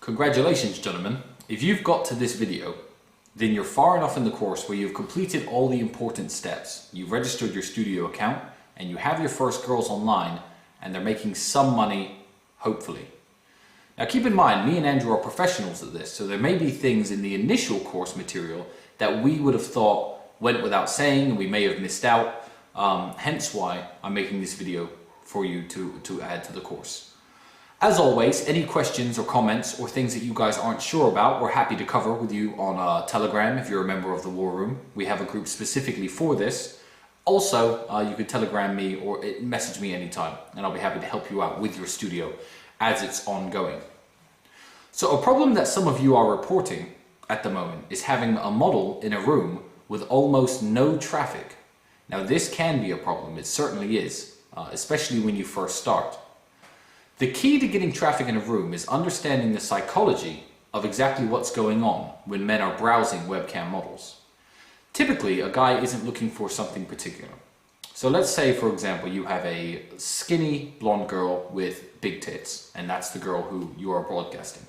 Congratulations, gentlemen. If you've got to this video, then you're far enough in the course where you've completed all the important steps. You've registered your studio account and you have your first girls online and they're making some money, hopefully. Now keep in mind, me and Andrew are professionals at this, so there may be things in the initial course material that we would have thought went without saying and we may have missed out, hence why I'm making this video for you to add to the course. As always, any questions or comments or things that you guys aren't sure about, we're happy to cover with you on Telegram if you're a member of the War Room. We have a group specifically for this. Also, you can Telegram me or message me anytime and I'll be happy to help you out with your studio as it's ongoing. So a problem that some of you are reporting at the moment is having a model in a room with almost no traffic. Now this can be a problem, it certainly is, especially when you first start. The key to getting traffic in a room is understanding the psychology of exactly what's going on when men are browsing webcam models. Typically, a guy isn't looking for something particular. So let's say, for example, you have a skinny blonde girl with big tits, and that's the girl who you are broadcasting.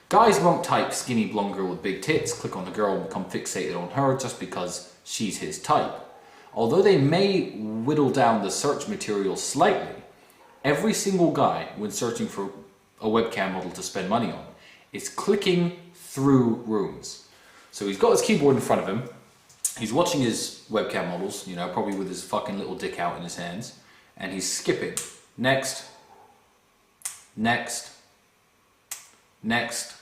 Guys won't type skinny blonde girl with big tits, click on the girl and become fixated on her just because she's his type. Although they may whittle down the search material slightly, every single guy, when searching for a webcam model to spend money on, is clicking through rooms. So he's got his keyboard in front of him, he's watching his webcam models, you know, probably with his fucking little dick out in his hands, and he's skipping. Next, next, next.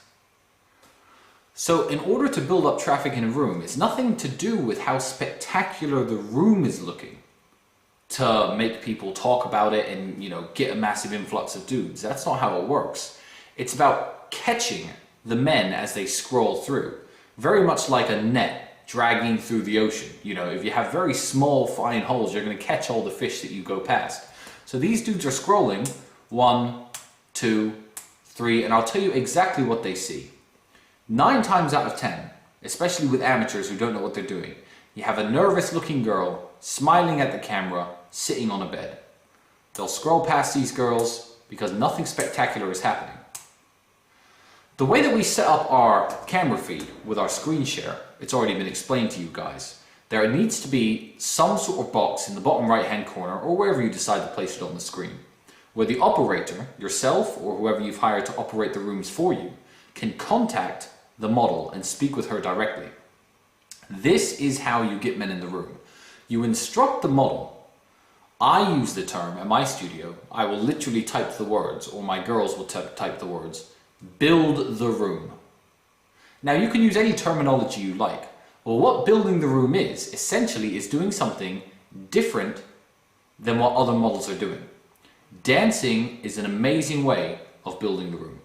So in order to build up traffic in a room, it's nothing to do with how spectacular the room is looking to make people talk about it and, you know, get a massive influx of dudes. That's not how it works. It's about catching the men as they scroll through. Very much like a net dragging through the ocean. You know, if you have very small, fine holes, you're going to catch all the fish that you go past. So these dudes are scrolling 1, 2, 3, and I'll tell you exactly what they see. 9 times out of 10, especially with amateurs who don't know what they're doing, you have a nervous looking girl smiling at the camera, sitting on a bed. They'll scroll past these girls because nothing spectacular is happening. The way that we set up our camera feed with our screen share, it's already been explained to you guys. There needs to be some sort of box in the bottom right hand corner or wherever you decide to place it on the screen, where the operator, yourself or whoever you've hired to operate the rooms for you, can contact the model and speak with her directly. This is how you get men in the room. You instruct the model. I use the term at my studio, I will literally type the words, or my girls will type the words, build the room. Now you can use any terminology you like. Well, what building the room is, essentially, is doing something different than what other models are doing. Dancing is an amazing way of building the room.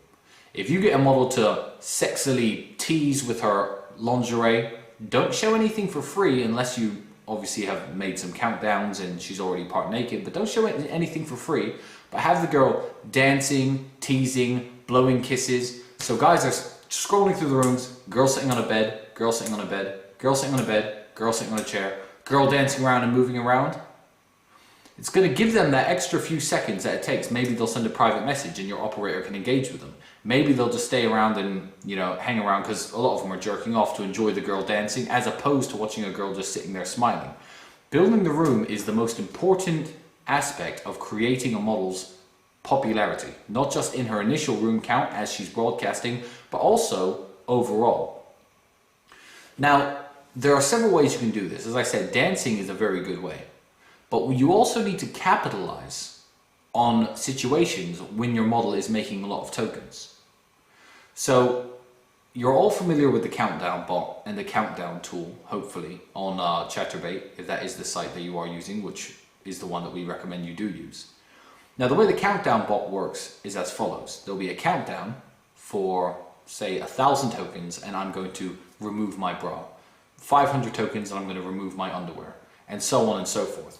If you get a model to sexily tease with her lingerie, don't show anything for free unless you obviously have made some countdowns and she's already part naked, but don't show anything for free, but have the girl dancing, teasing, blowing kisses. So guys are scrolling through the rooms, girl sitting on a bed, girl sitting on a bed, girl sitting on a bed, girl sitting on a chair, girl dancing around and moving around. It's going to give them that extra few seconds that it takes. Maybe they'll send a private message and your operator can engage with them. Maybe they'll just stay around and, you know, hang around because a lot of them are jerking off to enjoy the girl dancing as opposed to watching a girl just sitting there smiling. Building the room is the most important aspect of creating a model's popularity, not just in her initial room count as she's broadcasting, but also overall. Now, there are several ways you can do this. As I said, dancing is a very good way. But you also need to capitalize on situations when your model is making a lot of tokens. So you're all familiar with the countdown bot and the countdown tool, hopefully, on Chatterbait, if that is the site that you are using, which is the one that we recommend you do use. Now the way the countdown bot works is as follows. There'll be a countdown for, say, 1,000 tokens and I'm going to remove my bra. 500 tokens and I'm going to remove my underwear, and so on and so forth.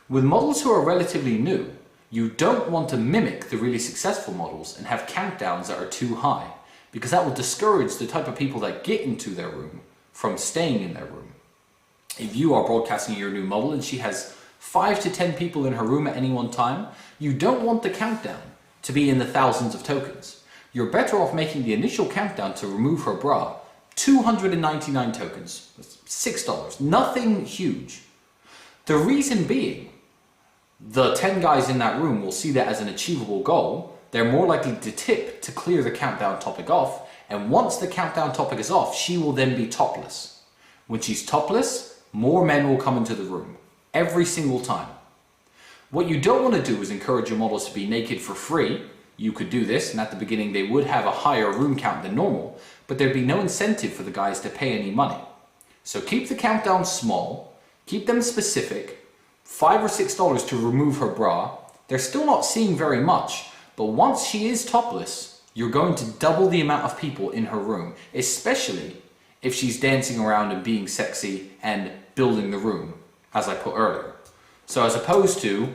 With models who are relatively new, you don't want to mimic the really successful models and have countdowns that are too high, because that will discourage the type of people that get into their room from staying in their room. If you are broadcasting your new model and she has 5 to 10 people in her room at any one time, you don't want the countdown to be in the thousands of tokens. you're better off making the initial countdown to remove her bra 299 tokens. That's $6. Nothing huge. The reason being, the 10 guys in that room will see that as an achievable goal. They're more likely to tip to clear the countdown topic off, and once the countdown topic is off, she will then be topless. When she's topless, more men will come into the room, every single time. What you don't want to do is encourage your models to be naked for free. You could do this, and at the beginning they would have a higher room count than normal, but there'd be no incentive for the guys to pay any money. So keep the countdown small, keep them specific, $5 or $6 to remove her bra. They're still not seeing very much, but once she is topless, you're going to double the amount of people in her room, especially if she's dancing around and being sexy and building the room, as I put earlier. So as opposed to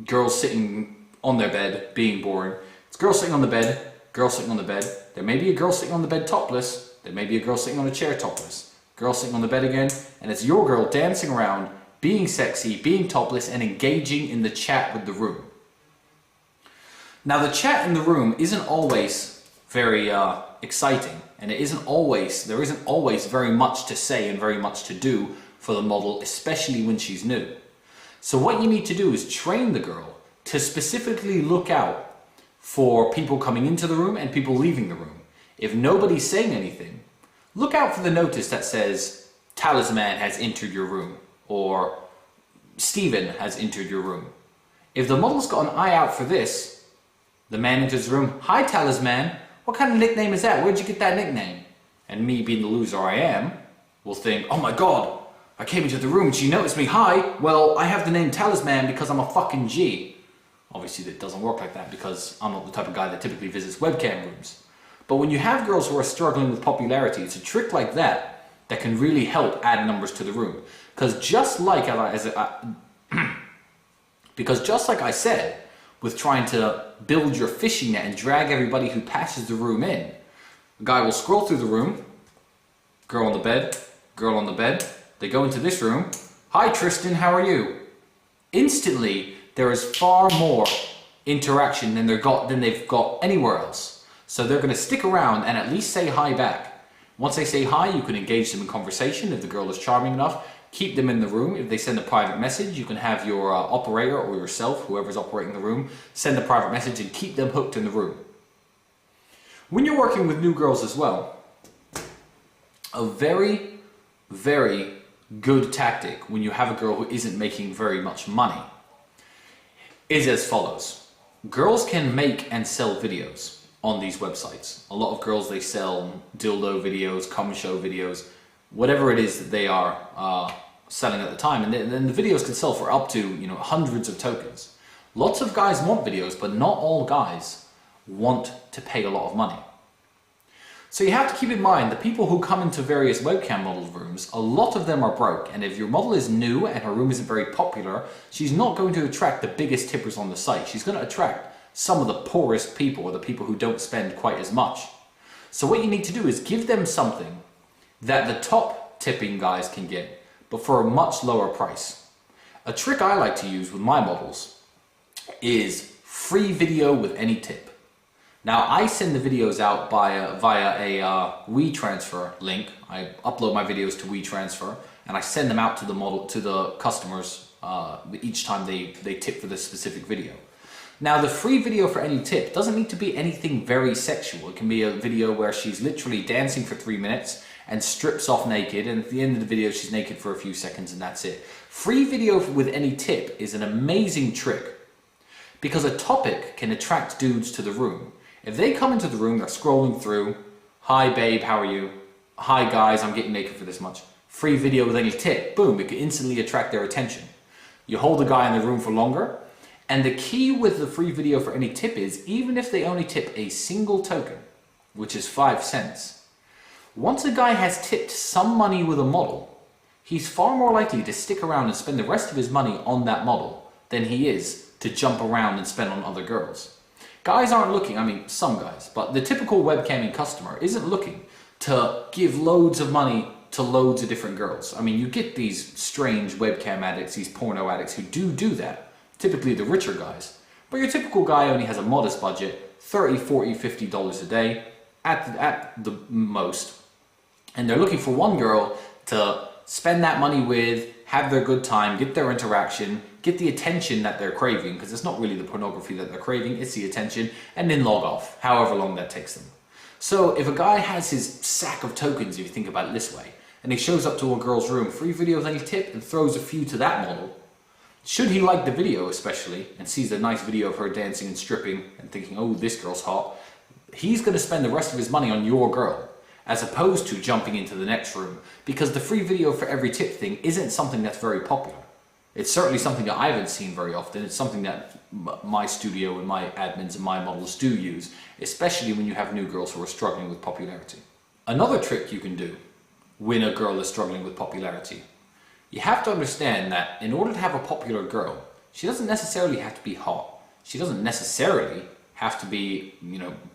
girls sitting on their bed being boring, it's girls sitting on the bed, girls sitting on the bed. There may be a girl sitting on the bed topless, there may be a girl sitting on a chair topless, girl sitting on the bed again, and it's your girl dancing around, being sexy, being topless, and engaging in the chat with the room. Now the chat in the room isn't always very exciting, and there isn't always very much to say and very much to do for the model, especially when she's new. So what you need to do is train the girl to specifically look out for people coming into the room and people leaving the room. If nobody's saying anything, look out for the notice that says, Talisman has entered your room, or Steven has entered your room. If the model's got an eye out for this, the man enters the room, hi Talisman, what kind of nickname is that? Where'd you get that nickname? And me, being the loser I am, will think, oh my god, I came into the room and she noticed me, hi, well, I have the name Talisman because I'm a fucking G. Obviously that doesn't work like that because I'm not the type of guy that typically visits webcam rooms. But when you have girls who are struggling with popularity, it's a trick like that that can really help add numbers to the room. Because just like I said, with trying to build your fishing net and drag everybody who passes the room in, a guy will scroll through the room, girl on the bed, girl on the bed, they go into this room, hi Tristan, how are you? Instantly, there is far more interaction than they've got anywhere else. So they're going to stick around and at least say hi back. Once they say hi, you can engage them in conversation if the girl is charming enough. Keep them in the room. If they send a private message, you can have your operator or yourself, whoever's operating the room, send a private message and keep them hooked in the room. When you're working with new girls as well, a very, very good tactic when you have a girl who isn't making very much money is as follows. Girls can make and sell videos on these websites. A lot of girls, they sell dildo videos, cum show videos, whatever it is that they are selling at the time, and then the videos can sell for up to hundreds of tokens. Lots of guys want videos, but not all guys want to pay a lot of money. So you have to keep in mind the people who come into various webcam models rooms, a lot of them are broke, and if your model is new and her room isn't very popular, she's not going to attract the biggest tippers on the site. She's going to attract some of the poorest people, or the people who don't spend quite as much. So what you need to do is give them something that the top tipping guys can get, but for a much lower price. A trick I like to use with my models is free video with any tip. Now I send the videos out via a WeTransfer link. I upload my videos to WeTransfer and I send them out to the customers each time they tip for this specific video. Now the free video for any tip doesn't need to be anything very sexual. It can be a video where she's literally dancing for 3 minutes and strips off naked, and at the end of the video she's naked for a few seconds and that's it. Free video with any tip is an amazing trick because a topic can attract dudes to the room. If they come into the room, they're scrolling through, hi babe, how are you? Hi guys, I'm getting naked for this much. Free video with any tip, boom, it can instantly attract their attention. You hold the guy in the room for longer, and the key with the free video for any tip is, even if they only tip a single token, which is 5 cents, once a guy has tipped some money with a model, he's far more likely to stick around and spend the rest of his money on that model than he is to jump around and spend on other girls. Guys aren't looking, I mean some guys, but the typical webcamming customer isn't looking to give loads of money to loads of different girls. I mean, you get these strange webcam addicts, these porno addicts who do that, typically the richer guys. But your typical guy only has a modest budget, $30, $40, $50 a day at the most. And they're looking for one girl to spend that money with, have their good time, get their interaction, get the attention that they're craving, because it's not really the pornography that they're craving, it's the attention, and then log off, however long that takes them. So if a guy has his sack of tokens, if you think about it this way, and he shows up to a girl's room, free videos any tip, and throws a few to that model, should he like the video especially, and sees a nice video of her dancing and stripping, and thinking, oh, this girl's hot, he's going to spend the rest of his money on your girl, as opposed to jumping into the next room, because the free video for every tip thing isn't something that's very popular. It's certainly something that I haven't seen very often. It's something that my studio and my admins and my models do use, especially when you have new girls who are struggling with popularity. Another trick you can do when a girl is struggling with popularity, you have to understand that in order to have a popular girl, she doesn't necessarily have to be hot. She doesn't necessarily have to be,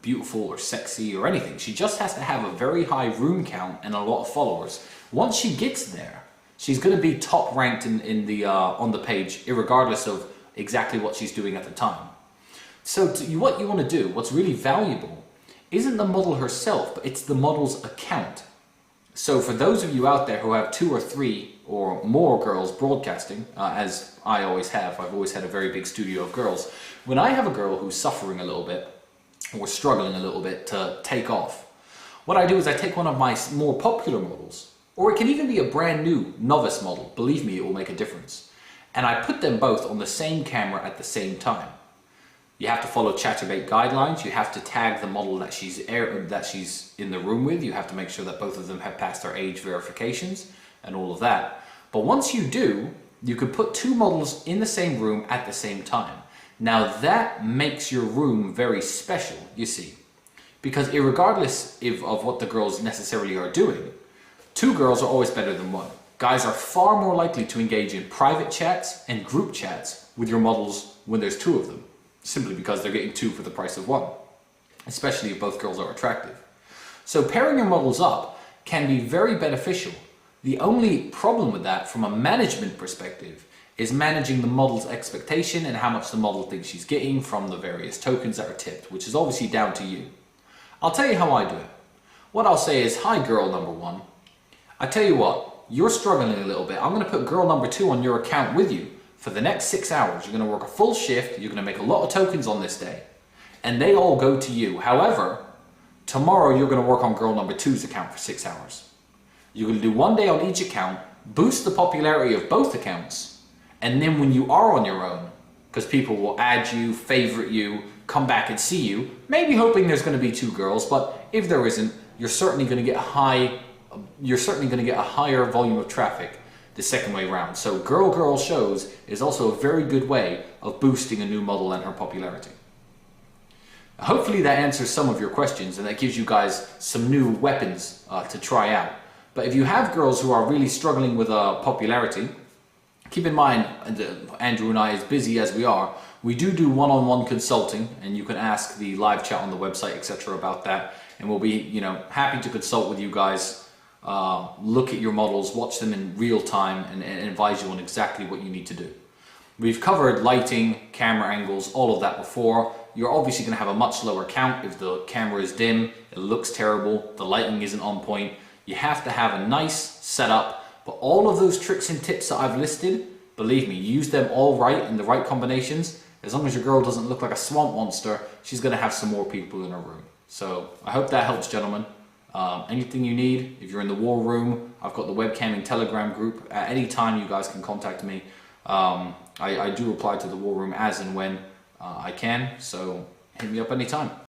beautiful or sexy or anything. She just has to have a very high room count and a lot of followers. Once she gets there, she's going to be top ranked in the on the page, irregardless of exactly what she's doing at the time. So what you want to do, what's really valuable, isn't the model herself, but it's the model's account. So for those of you out there who have 2 or 3 or more girls broadcasting, as I always have, I've always had a very big studio of girls. When I have a girl who's suffering a little bit, or struggling a little bit to take off, what I do is I take one of my more popular models, or it can even be a brand new novice model, believe me, it will make a difference, and I put them both on the same camera at the same time. You have to follow Chatterbait guidelines, you have to tag the model that she's in the room with, you have to make sure that both of them have passed their age verifications and all of that. But once you do, you could put 2 models in the same room at the same time. Now that makes your room very special, you see, because irregardless of what the girls necessarily are doing, 2 girls are always better than 1. Guys are far more likely to engage in private chats and group chats with your models when there's 2 of them, simply because they're getting 2 for the price of 1, especially if both girls are attractive. So pairing your models up can be very beneficial. The only problem with that from a management perspective is managing the model's expectation and how much the model thinks she's getting from the various tokens that are tipped, which is obviously down to you. I'll tell you how I do it. What I'll say is, hi girl number 1, I tell you what, you're struggling a little bit. I'm going to put girl number 2 on your account with you for the next 6 hours. You're going to work a full shift, you're going to make a lot of tokens on this day, and they all go to you. However, tomorrow you're going to work on girl number 2's account for 6 hours. You're going to do 1 day on each account, boost the popularity of both accounts, and then when you are on your own, because people will add you, favorite you, come back and see you, maybe hoping there's going to be 2 girls, but if there isn't, you're certainly going to get a higher volume of traffic the second way round. So girl shows is also a very good way of boosting a new model and her popularity. Hopefully that answers some of your questions and that gives you guys some new weapons to try out. But if you have girls who are really struggling with popularity, keep in mind, Andrew and I, as busy as we are, we do one-on-one consulting, and you can ask the live chat on the website, etc. about that, and we'll be, happy to consult with you guys, look at your models, watch them in real time, and advise you on exactly what you need to do. We've covered lighting, camera angles, all of that before. You're obviously going to have a much lower count if the camera is dim, it looks terrible, the lighting isn't on point. You have to have a nice setup. But all of those tricks and tips that I've listed, believe me, use them all right in the right combinations. As long as your girl doesn't look like a swamp monster, she's going to have some more people in her room. So I hope that helps, gentlemen. Anything you need, if you're in the war room, I've got the webcamming Telegram group. At any time, you guys can contact me. I do reply to the war room as and when I can, so hit me up anytime.